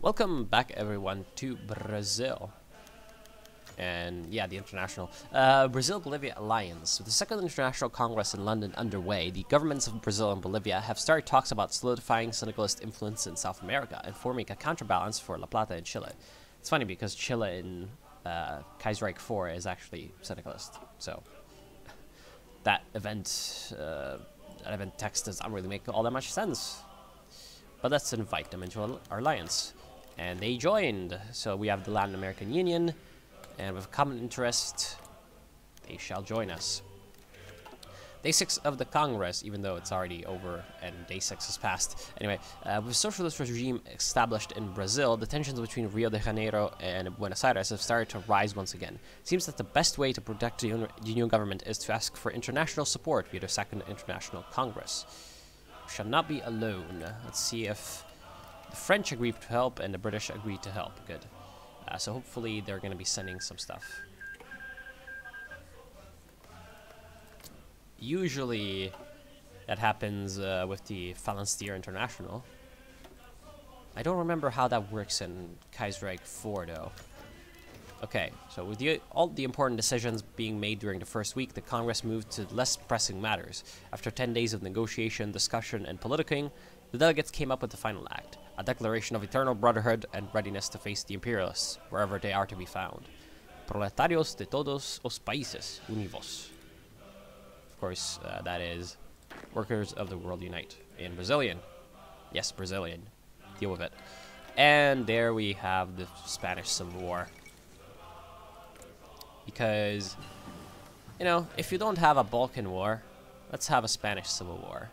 Welcome back, everyone, to Brazil. And yeah, the international Brazil-Bolivia alliance. With the Second International Congress in London underway, the governments of Brazil and Bolivia have started talks about solidifying syndicalist influence in South America and forming a counterbalance for La Plata in Chile. It's funny because Chile in Kaiserreich 4 is actually syndicalist, so that event text does not really make all that much sense. But let's invite them into our alliance. And they joined. So we have the Latin American Union, and with common interest, they shall join us. Day 6 of the Congress, even though it's already over and day 6 has passed. Anyway, with a socialist regime established in Brazil, the tensions between Rio de Janeiro and Buenos Aires have started to rise once again. It seems that the best way to protect the new government is to ask for international support via the Second International Congress. We shall not be alone. Let's see if the French agreed to help and the British agreed to help. Good. So hopefully they're going to be sending some stuff. Usually that happens with the Phalansteer International. I don't remember how that works in Kaiserreich 4 though. Okay, so with all the important decisions being made during the first week, the Congress moved to less pressing matters. After 10 days of negotiation, discussion, and politicking, the delegates came up with the final act, a declaration of eternal brotherhood and readiness to face the imperialists, wherever they are to be found. Proletarios de todos os países univos. Of course, that is workers of the world unite. In Brazilian. Yes, Brazilian. Deal with it. And there we have the Spanish Civil War. Because, you know, if you don't have a Balkan War, let's have a Spanish Civil War.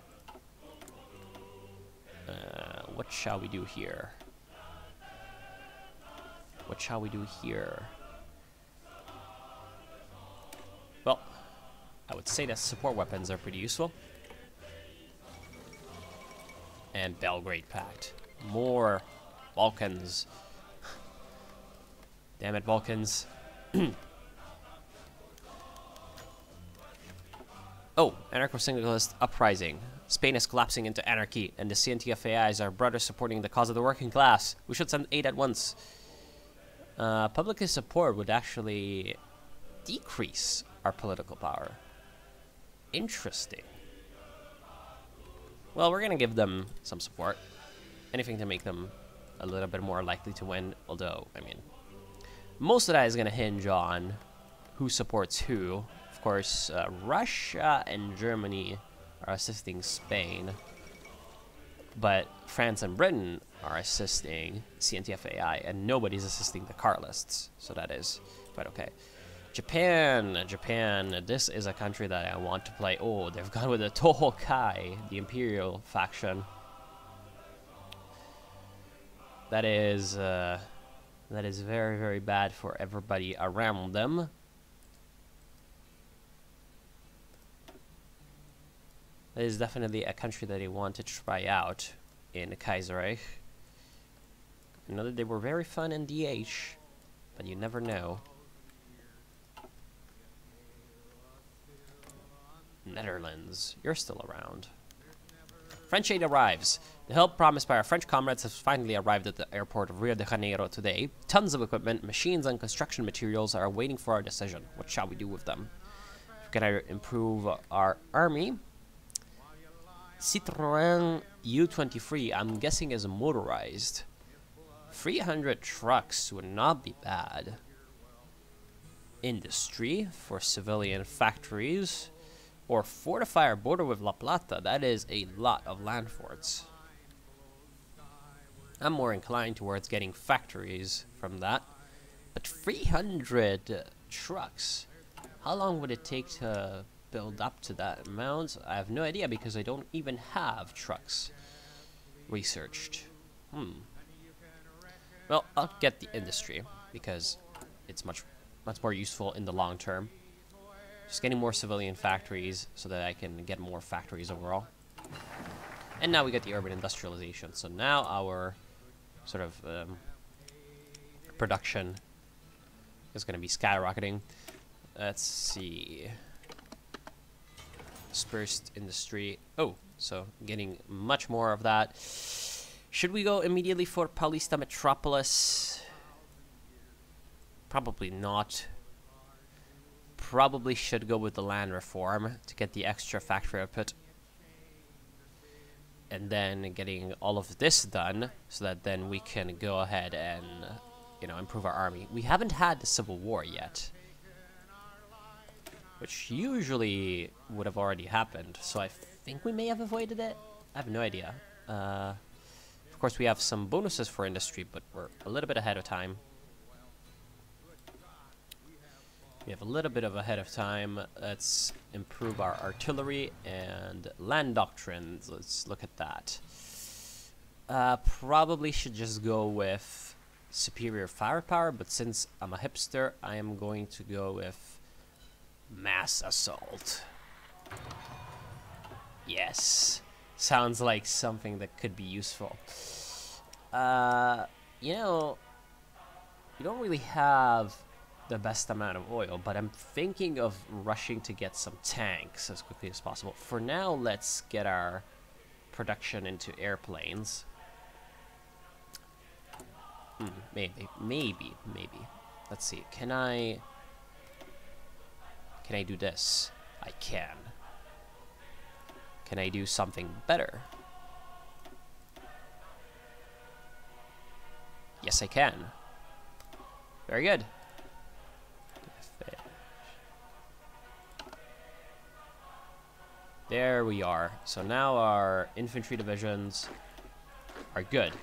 What shall we do here? What shall we do here? Well, I would say that support weapons are pretty useful. And Belgrade Pact. More Balkans. Damn it, Balkans. Oh, anarcho-syndicalist uprising. Spain is collapsing into anarchy, and the CNTFAIs are brothers supporting the cause of the working class. We should send aid at once. Public support would actually decrease our political power. Interesting. Well, we're going to give them some support. Anything to make them a little bit more likely to win, although, I mean, most of that is going to hinge on who supports who. Of course, Russia and Germany are assisting Spain, but France and Britain are assisting CNTFAI, and nobody's assisting the Carlists, so that is quite okay. Japan, this is a country that I want to play. Oh, they've gone with the Tohokai, the Imperial faction. That is very, very bad for everybody around them. That is definitely a country that I want to try out in Kaiserreich. I know that they were very fun in DH, but you never know. Netherlands, you're still around. French aid arrives. The help promised by our French comrades has finally arrived at the airport of Rio de Janeiro today. Tons of equipment, machines, and construction materials are waiting for our decision. What shall we do with them? Can I improve our army? Citroën U23, I'm guessing is motorized. 300 trucks would not be bad. Industry for civilian factories. Or fortify our border with La Plata. That is a lot of land forts. I'm more inclined towards getting factories from that. But 300 trucks. How long would it take to build up to that amount? I have no idea because I don't even have trucks researched. Well, I'll get the industry because it's much more useful in the long term. Just getting more civilian factories so that I can get more factories overall. And now we get the urban industrialization. So now our sort of production is going to be skyrocketing. Let's see. Dispersed industry. Oh, so getting much more of that. Should we go immediately for Paulista Metropolis? Probably not. Probably should go with the land reform to get the extra factory output. And then getting all of this done so that then we can go ahead and, you know, improve our army. We haven't had the Civil War yet, which usually would have already happened. So I think we may have avoided it. I have no idea. Of course, we have some bonuses for industry, but we're a little bit ahead of time. We have a little bit of ahead of time. Let's improve our artillery and land doctrines. Let's look at that. Probably should just go with superior firepower, but since I'm a hipster, I am going to go with mass assault. Yes. Sounds like something that could be useful. You know, we don't really have the best amount of oil, but I'm thinking of rushing to get some tanks as quickly as possible. For now, let's get our production into airplanes. Maybe. Let's see. Can I do this? I can. Can I do something better? Yes, I can. Very good. There we are. So now our infantry divisions are good.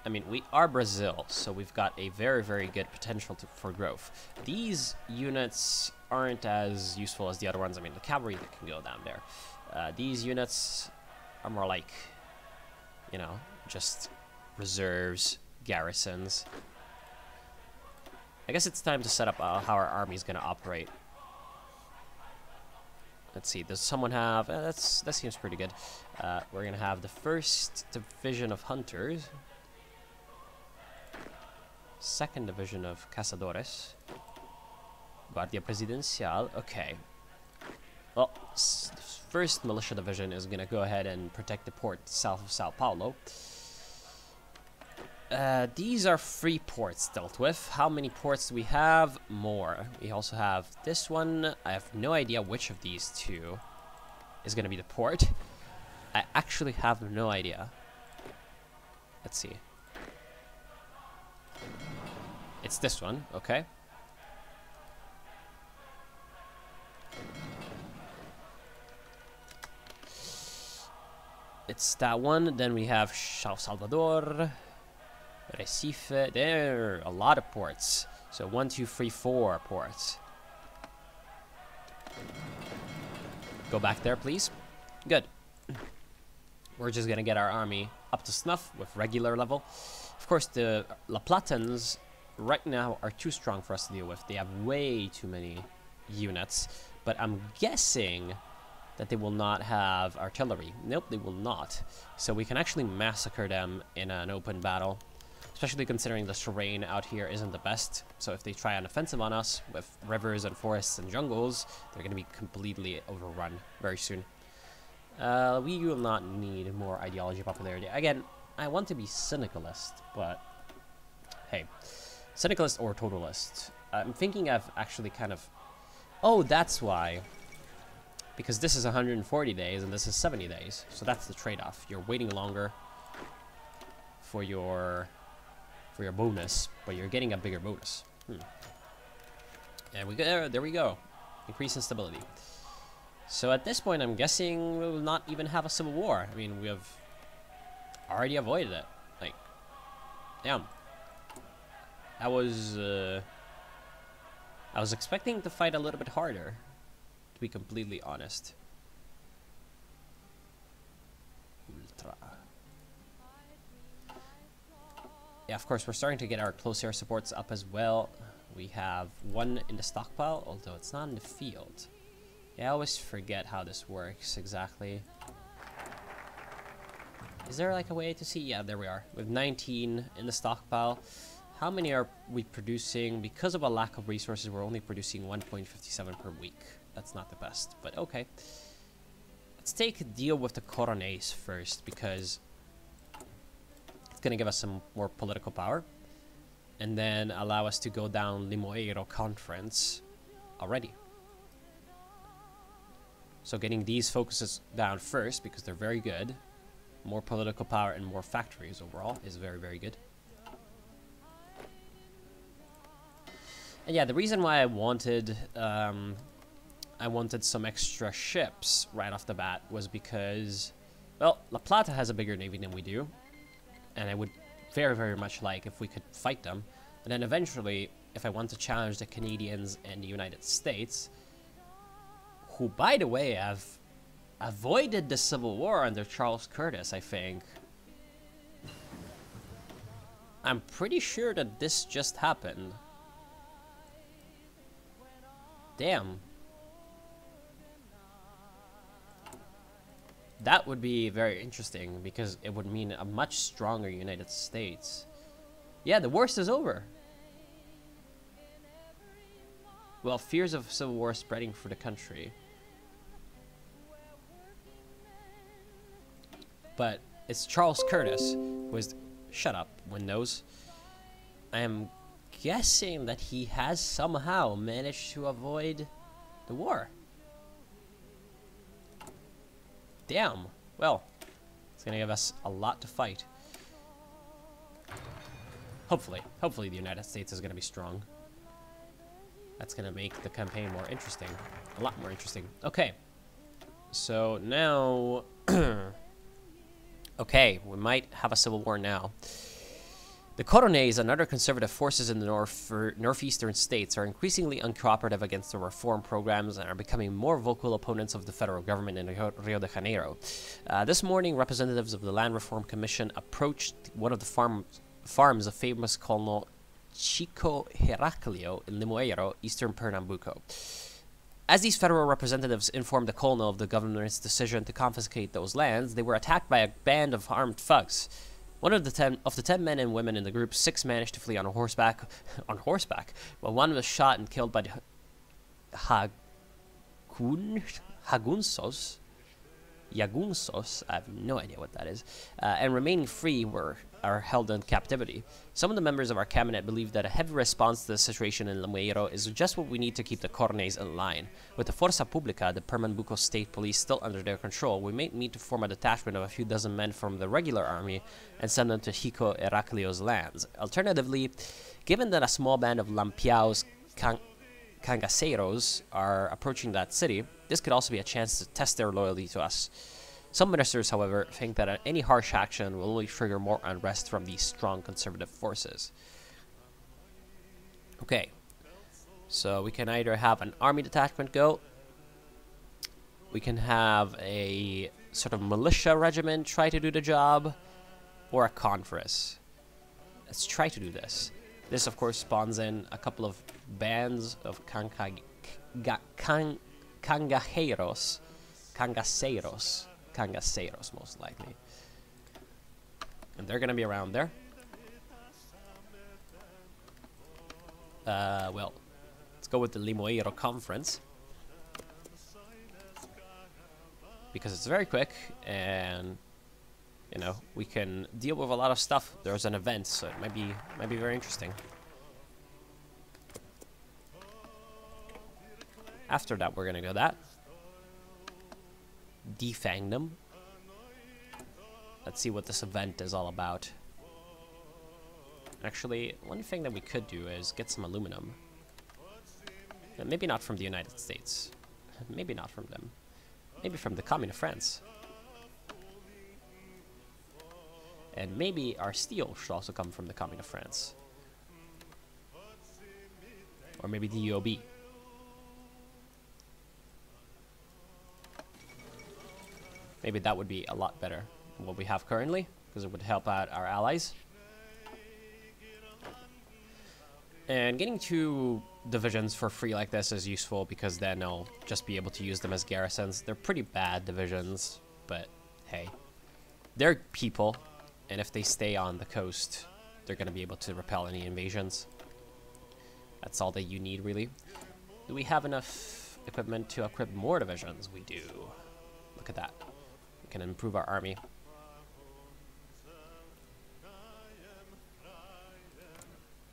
I mean, we are Brazil, so we've got a very, very good potential for growth. These units aren't as useful as the other ones. I mean, the cavalry that can go down there. These units are more like, you know, just reserves, garrisons. I guess it's time to set up how our army is going to operate. Let's see, does someone have... that seems pretty good. We're going to have the 1st Division of Hunters. 2nd Division of Cazadores. Guardia Presidencial. Okay. Well, the 1st Militia Division is going to go ahead and protect the port south of Sao Paulo. These are 3 ports dealt with. How many ports do we have? More. We also have this one. I have no idea which of these 2 is going to be the port. I actually have no idea. Let's see. It's this one, okay. It's that one. Then we have Sao Salvador, Recife. There are a lot of ports. So 1, 2, 3, 4 ports. Go back there, please. Good. We're just gonna get our army up to snuff with regular level. Of course, the La Platans right now are too strong for us to deal with. They have way too many units, but I'm guessing that they will not have artillery. Nope, they will not. So we can actually massacre them in an open battle, especially considering the terrain out here isn't the best. So if they try an offensive on us with rivers and forests and jungles, they're going to be completely overrun very soon. We will not need more ideology popularity. Again, I want to be syndicalist, but hey, syndicalist or totalist. I'm thinking I've actually kind of... Oh, that's why. Because this is 140 days and this is 70 days. So that's the trade-off. You're waiting longer for your bonus, but you're getting a bigger bonus. And there we go. Increase in stability. So at this point, I'm guessing we will not even have a civil war. I mean, we have already avoided it. Like, damn. I was expecting to fight a little bit harder, to be completely honest. Ultra. Yeah, of course, we're starting to get our close air supports up as well. We have 1 in the stockpile, although it's not in the field. Yeah, I always forget how this works exactly. Is there like a way to see? Yeah, there we are. With 19 in the stockpile. How many are we producing? Because of a lack of resources, we're only producing 1.57 per week. That's not the best, but okay. Let's take a deal with the corones first, because it's going to give us some more political power. And then allow us to go down Limoeiro Conference already. So getting these focuses down first, because they're very good. More political power and more factories overall is very, very good. And yeah, the reason why I wanted some extra ships right off the bat was because, well, La Plata has a bigger navy than we do, and I would very, very much like if we could fight them. And then eventually, if I want to challenge the Canadians and the United States, who, by the way, have avoided the Civil War under Charles Curtis, I think. I'm pretty sure that this just happened. Damn. That would be very interesting, because it would mean a much stronger United States. Yeah, the worst is over. Well, fears of civil war spreading through the country. But it's Charles Curtis who is... Shut up, Windows. I am guessing that he has somehow managed to avoid the war. Damn. Well, it's gonna give us a lot to fight. Hopefully the United States is gonna be strong. That's gonna make the campaign more interesting. A lot more interesting. Okay. So now... okay, we might have a civil war now. The corones and other conservative forces in the northeastern states are increasingly uncooperative against the reform programs and are becoming more vocal opponents of the federal government in Rio de Janeiro. This morning, representatives of the Land Reform Commission approached one of the farms of famous Colonel Chico Heraclio in Limoeiro, eastern Pernambuco. As these federal representatives informed the colonel of the government's decision to confiscate those lands, they were attacked by a band of armed thugs. One of the 10 men and women in the group, 6 managed to flee on horseback, while one was shot and killed by the Jagunsos, I have no idea what that is, and remaining free are held in captivity. Some of the members of our cabinet believe that a heavy response to the situation in Limoeiro is just what we need to keep the corones in line. With the Forza Publica, the Pernambuco State Police, still under their control, we may need to form a detachment of a few dozen men from the regular army and send them to Chico Heraclio's lands. Alternatively, given that a small band of Lampiao's cangaceiros are approaching that city, this could also be a chance to test their loyalty to us. Some ministers, however, think that any harsh action will only trigger more unrest from these strong conservative forces. Okay, so we can either have an army detachment go, we can have a sort of militia regiment try to do the job, or a conference. Let's try to do this. This, of course, spawns in a couple of bands of cangaceiros, most likely. And they're going to be around there. Well, let's go with the Limoeiro Conference. Because it's very quick, and, you know, we can deal with a lot of stuff. There's an event, so it might be very interesting. After that, we're going to go that. Defang them. Let's see what this event is all about. Actually, one thing that we could do is get some aluminum. Maybe not from the United States. Maybe not from them. Maybe from the Commune of France. And maybe our steel should also come from the Commune of France. Or maybe the UOB. Maybe that would be a lot better than what we have currently, because it would help out our allies. And getting 2 divisions for free like this is useful, because then I'll just be able to use them as garrisons. They're pretty bad divisions, but hey. They're people, and if they stay on the coast, they're going to be able to repel any invasions. That's all that you need, really. Do we have enough equipment to equip more divisions? We do. Look at that. We can improve our army.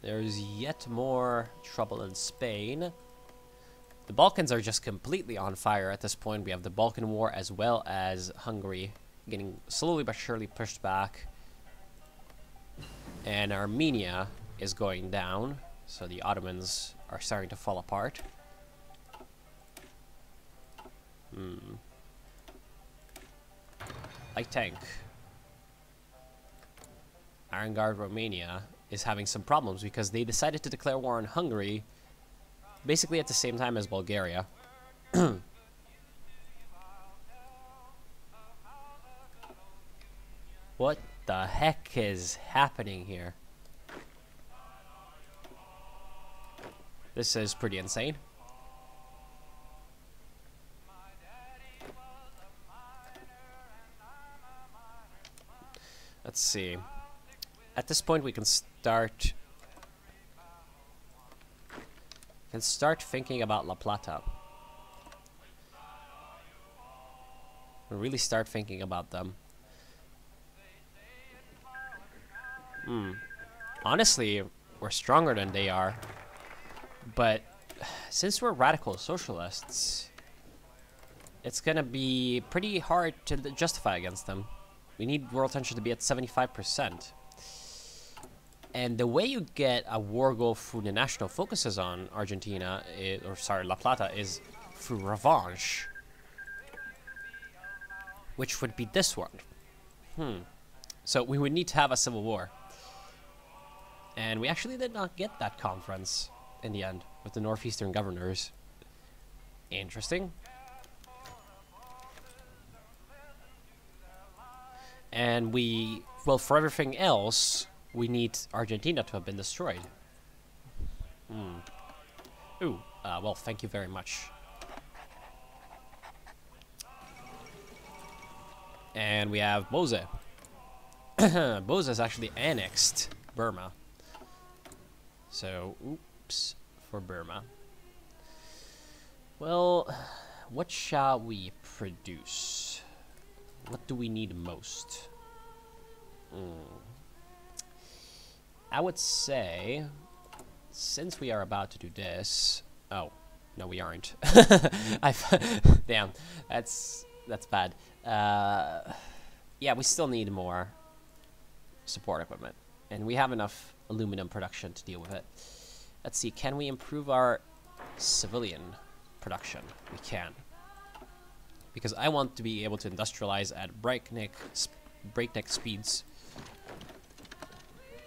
There's yet more trouble in Spain. The Balkans are just completely on fire at this point. We have the Balkan War as well as Hungary getting slowly but surely pushed back. And Armenia is going down. So the Ottomans are starting to fall apart. Light tank. Iron Guard Romania is having some problems because they decided to declare war on Hungary basically at the same time as Bulgaria. What the heck is happening here? This is pretty insane. Let's see. At this point, we can start thinking about La Plata. Really start thinking about them. Honestly, we're stronger than they are. But since we're radical socialists, it's gonna be pretty hard to justify against them. We need world tension to be at 75%. And the way you get a war goal through the national focuses on Argentina, La Plata, is through revenge. Which would be this one. So we would need to have a civil war. And we actually did not get that conference in the end with the northeastern governors. Interesting. And well, for everything else, we need Argentina to have been destroyed. Well, thank you very much. And we have Bose. Bose has actually annexed Burma. So, oops, for Burma. Well, what shall we produce? What do we need most? I would say, since we are about to do this... Oh, no, we aren't. Damn, that's bad. Yeah, we still need more support equipment. And we have enough aluminum production to deal with it. Let's see, can we improve our civilian production? We can. Because I want to be able to industrialize at breakneck speeds.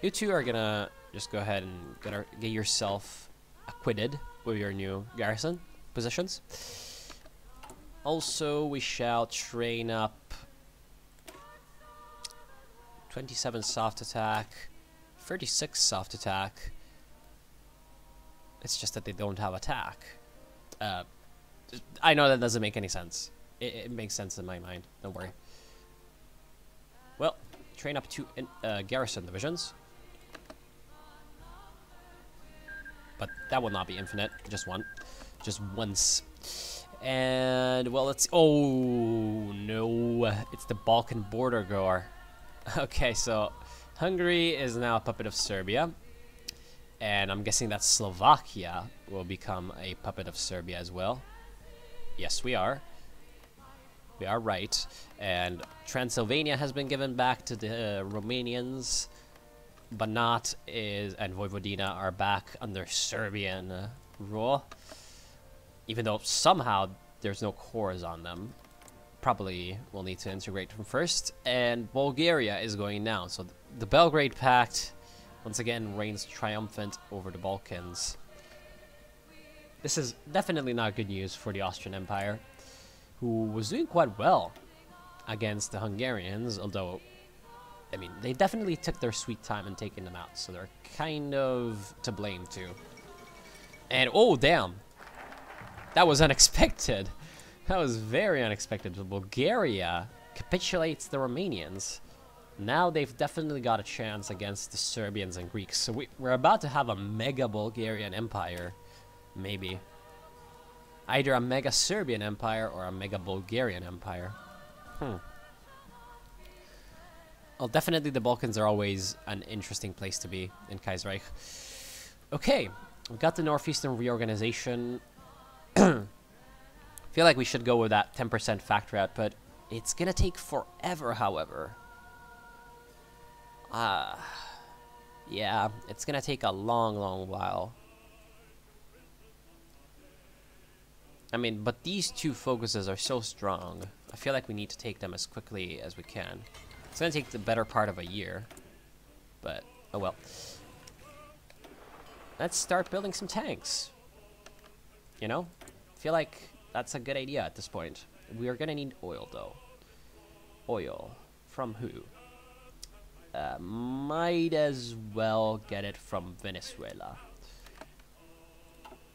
You two are gonna just go ahead and get yourself acquitted with your new garrison positions. Also, we shall train up 27 soft attack, 36 soft attack. It's just that they don't have attack. I know that doesn't make any sense. It makes sense in my mind. Don't worry. Well, train up 2 garrison divisions. But that will not be infinite. Just one. Just once. And, well, let's... Oh, no. It's the Balkan border goer. Okay, so Hungary is now a puppet of Serbia. And I'm guessing that Slovakia will become a puppet of Serbia as well. Yes, we are. We are right. And Transylvania has been given back to the Romanians. Banat and Vojvodina are back under Serbian rule. Even though somehow there's no cores on them. Probably we'll need to integrate them first. And Bulgaria is going down. So the Belgrade Pact once again reigns triumphant over the Balkans. This is definitely not good news for the Austrian Empire, who was doing quite well against the Hungarians, although, I mean, they definitely took their sweet time in taking them out, so they're kind of to blame too. And, oh, damn. That was unexpected. That was very unexpected. Bulgaria capitulates the Romanians. Now they've definitely got a chance against the Serbians and Greeks. So we're about to have a mega Bulgarian empire, maybe. Either a mega Serbian empire or a mega Bulgarian empire. Well, definitely the Balkans are always an interesting place to be in Kaiserreich. Okay, we got the Northeastern reorganization. Feel like we should go with that 10% factor out, but it's gonna take forever, however. Yeah, it's gonna take a long while. I mean, but these two focuses are so strong. I feel like we need to take them as quickly as we can. It's gonna take the better part of a year, but oh well. Let's start building some tanks. You know? I feel like that's a good idea at this point. We are gonna need oil, though. Oil. From who? Might as well get it from Venezuela.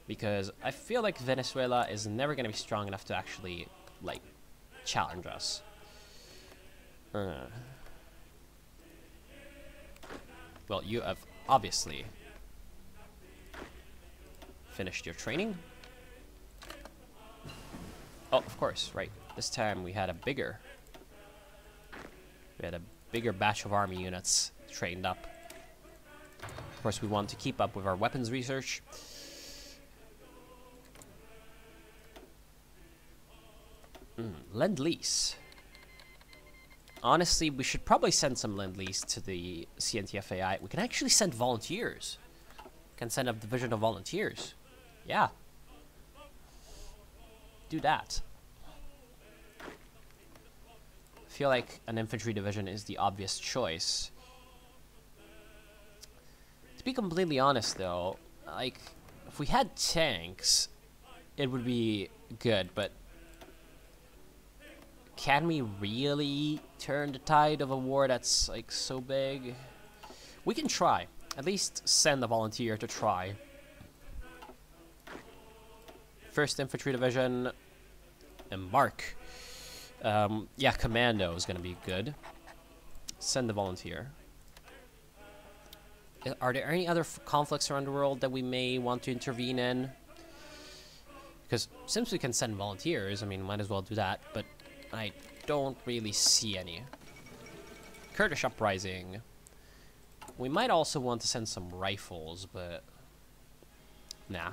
Because I feel like Venezuela is never gonna be strong enough to actually, like, challenge us. Well, you have obviously finished your training. Oh, of course, right. This time we had a bigger batch of army units trained up. Of course, we want to keep up with our weapons research. Lend-Lease. Honestly, we should probably send some Lend-Lease to the CNTFAI. We can actually send volunteers. We can send a division of volunteers. Yeah. Do that. I feel like an infantry division is the obvious choice. To be completely honest, though, like, if we had tanks, it would be good, but can we really turn the tide of a war that's, like, so big? We can try. At least send a volunteer to try. 1st Infantry Division. Embark. Yeah, Commando is going to be good. Send the volunteer. Are there any other conflicts around the world that we may want to intervene in? Because since we can send volunteers, I mean, might as well do that, but I don't really see any. Kurdish uprising. We might also want to send some rifles, but nah.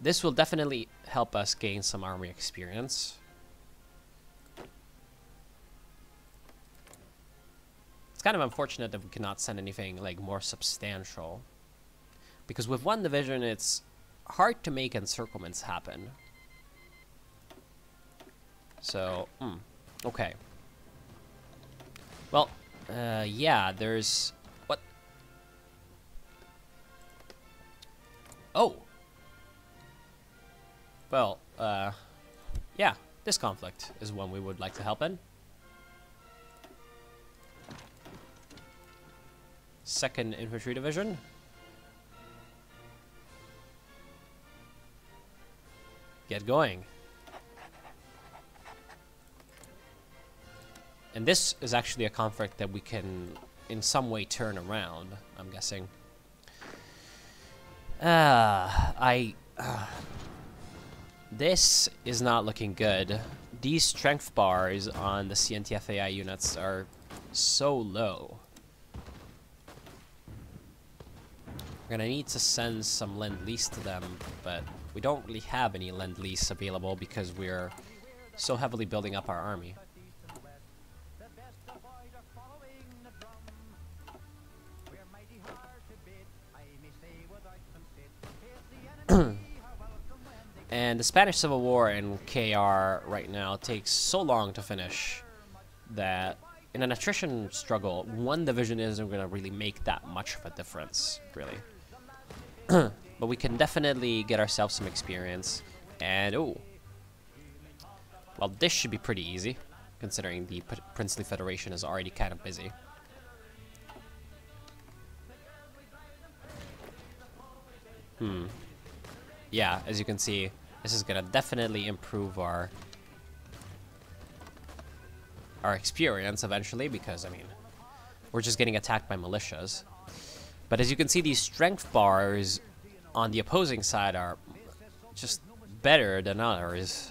This will definitely help us gain some army experience. It's kind of unfortunate that we cannot send anything like more substantial, because with one division it's hard to make encirclements happen. So, okay. Well, yeah, there's... What? Oh! Well, yeah, this conflict is one we would like to help in. 2nd Infantry Division. Get going. And this is actually a conflict that we can in some way turn around, I'm guessing. This is not looking good. These strength bars on the CNTFAI units are so low. We're gonna need to send some Lend-Lease to them, but we don't really have any Lend-Lease available because we're so heavily building up our army. And the Spanish Civil War in KR right now takes so long to finish that in an attrition struggle, one division isn't going to really make that much of a difference, really. But we can definitely get ourselves some experience. And, oh. Well, this should be pretty easy, considering the Princely Federation is already kind of busy. Yeah, as you can see, this is gonna definitely improve our experience eventually, because, I mean, we're just getting attacked by militias. But as you can see, these strength bars on the opposing side are just better than ours.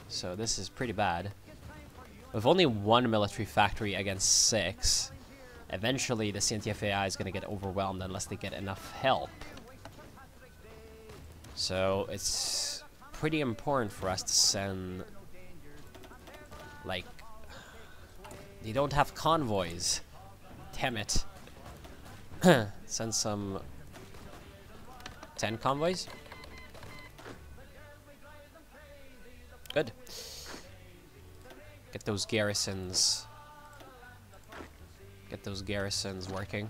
So this is pretty bad. With only one military factory against 6, eventually the CNTFAI is going to get overwhelmed unless they get enough help. So it's pretty important for us to send, like, they don't have convoys. Damn it. Send some 10 convoys. Good. Get those garrisons. Get those garrisons working.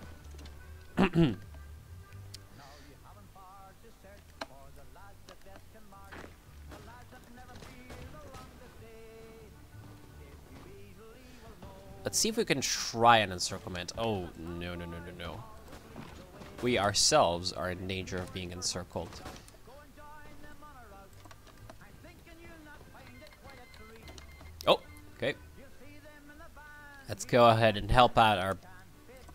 Let's see if we can try an encirclement. Oh, no, no, no, no, no. We ourselves are in danger of being encircled. Oh, okay. Let's go ahead and help out our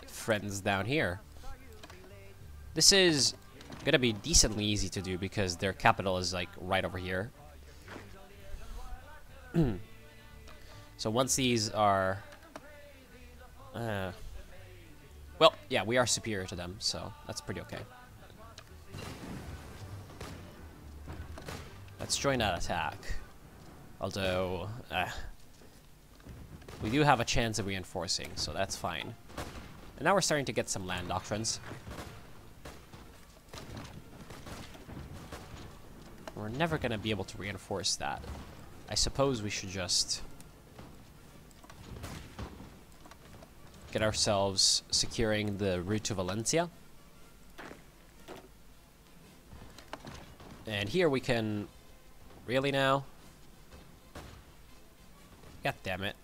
friends down here. This is gonna be decently easy to do because their capital is like right over here. So once these are well, yeah, we are superior to them, so that's pretty okay. Let's join that attack. Although, we do have a chance of reinforcing, so that's fine. And now we're starting to get some land doctrines. We're never going to be able to reinforce that. I suppose we should just get ourselves securing the route to Valencia. And here we can... Really now? God damn it.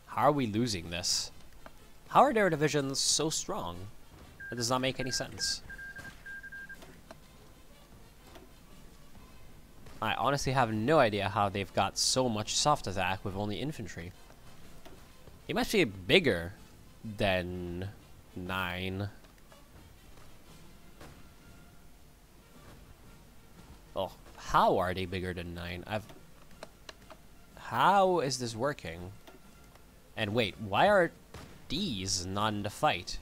How are we losing this? How are their divisions so strong? That does not make any sense. I honestly have no idea how they've got so much soft attack with only infantry. He must be bigger than 9. Oh, how are they bigger than 9? How is this working? And wait, why are these not in the fight?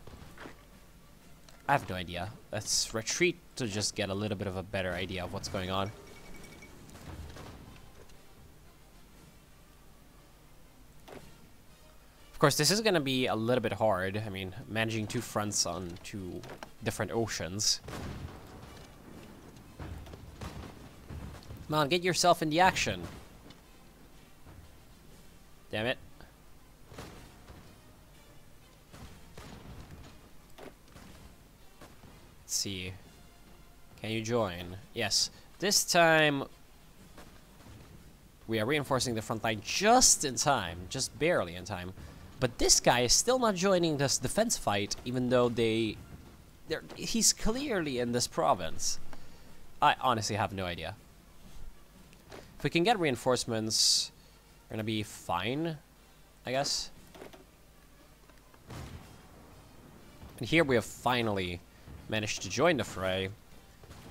I have no idea. Let's retreat to just get a little bit of a better idea of what's going on. Of course, this is going to be a little bit hard. I mean, managing 2 fronts on 2 different oceans. Come on, get yourself in the action. Damn it. Let's see. Can you join? Yes. This time, we are reinforcing the front line just in time. Just barely in time. But this guy is still not joining this defense fight, even though he's clearly in this province. I honestly have no idea. If we can get reinforcements, we're gonna be fine, I guess. And here we have finally managed to join the fray.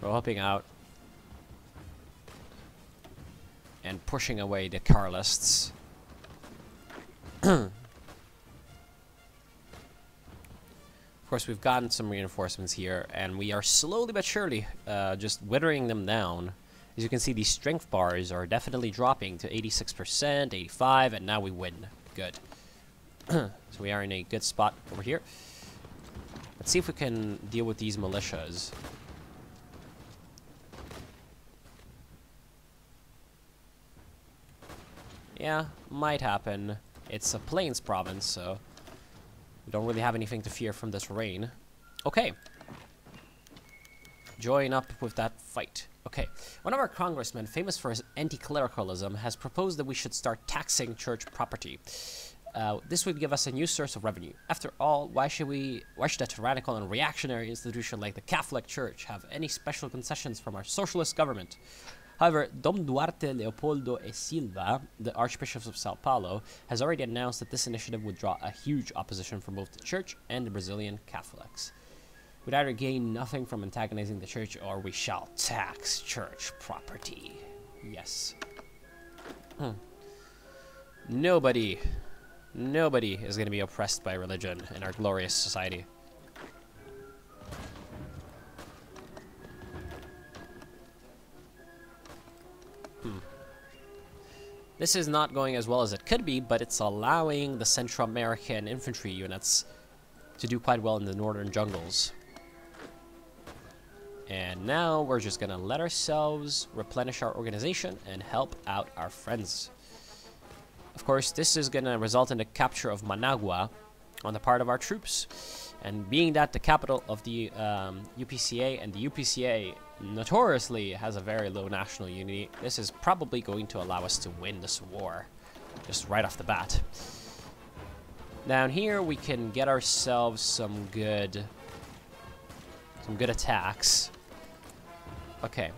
We're helping out and pushing away the Carlists. Of course, we've gotten some reinforcements here, and we are slowly but surely just withering them down. As you can see, these strength bars are definitely dropping to 86%, 85, and now we win. Good. So we are in a good spot over here. Let's see if we can deal with these militias. Yeah, might happen. It's a plains province, so we don't really have anything to fear from this rain. Okay. Join up with that fight. Okay. One of our congressmen, famous for his anti-clericalism, has proposed that we should start taxing church property. This would give us a new source of revenue. After all, why should a tyrannical and reactionary institution like the Catholic Church have any special concessions from our socialist government? However, Dom Duarte Leopoldo e Silva, the Archbishop of Sao Paulo, has already announced that this initiative would draw a huge opposition from both the Church and the Brazilian Catholics. We'd either gain nothing from antagonizing the Church, or we shall tax church property. Yes. Nobody is going to be oppressed by religion in our glorious society. This is not going as well as it could be, but it's allowing the Central American infantry units to do quite well in the northern jungles. And now we're just gonna let ourselves replenish our organization and help out our friends. Of course, this is gonna result in the capture of Managua on the part of our troops. And being that the capital of the UPCA, and the UPCA notoriously has a very low national unity, this is probably going to allow us to win this war, just right off the bat. Down here, we can get ourselves some good attacks. Okay.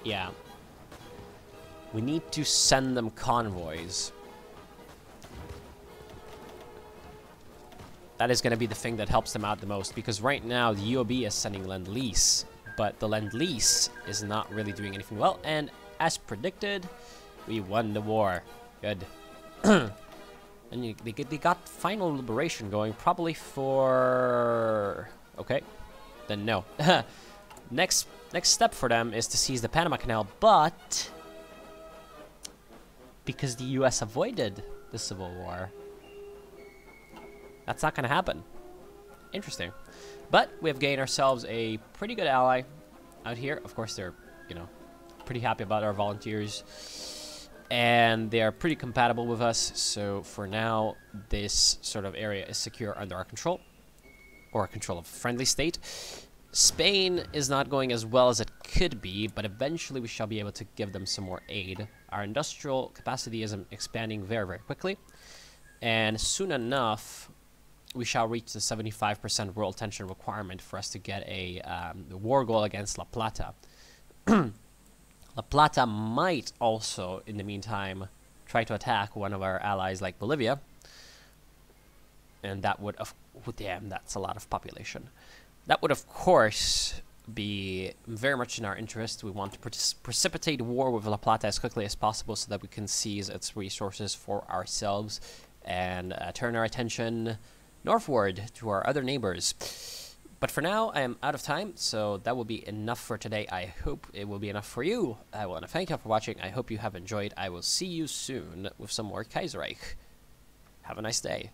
Yeah. We need to send them convoys. That is going to be the thing that helps them out the most, because right now the UOB is sending Lend-Lease, but the Lend-Lease is not really doing anything well, and as predicted, we won the war. Good. And they got final liberation going, probably for... Okay. Then no. Next step for them is to seize the Panama Canal, but... because the US avoided the Civil War, that's not going to happen. Interesting. But we have gained ourselves a pretty good ally out here. Of course, they're, you know, pretty happy about our volunteers. And they are pretty compatible with us. So for now, this sort of area is secure under our control. Or control of a friendly state. Spain is not going as well as it could be, but eventually we shall be able to give them some more aid. Our industrial capacity is expanding very, very quickly. And soon enough, we shall reach the 75% world tension requirement for us to get a war goal against La Plata. La Plata might also, in the meantime, try to attack one of our allies like Bolivia. And that would, damn, that's a lot of population. That would, of course, be very much in our interest. We want to precipitate war with La Plata as quickly as possible so that we can seize its resources for ourselves and turn our attention northward to our other neighbors. But for now, I am out of time, so that will be enough for today. I hope it will be enough for you. I want to thank you for watching. I hope you have enjoyed. I will see you soon with some more Kaiserreich. Have a nice day.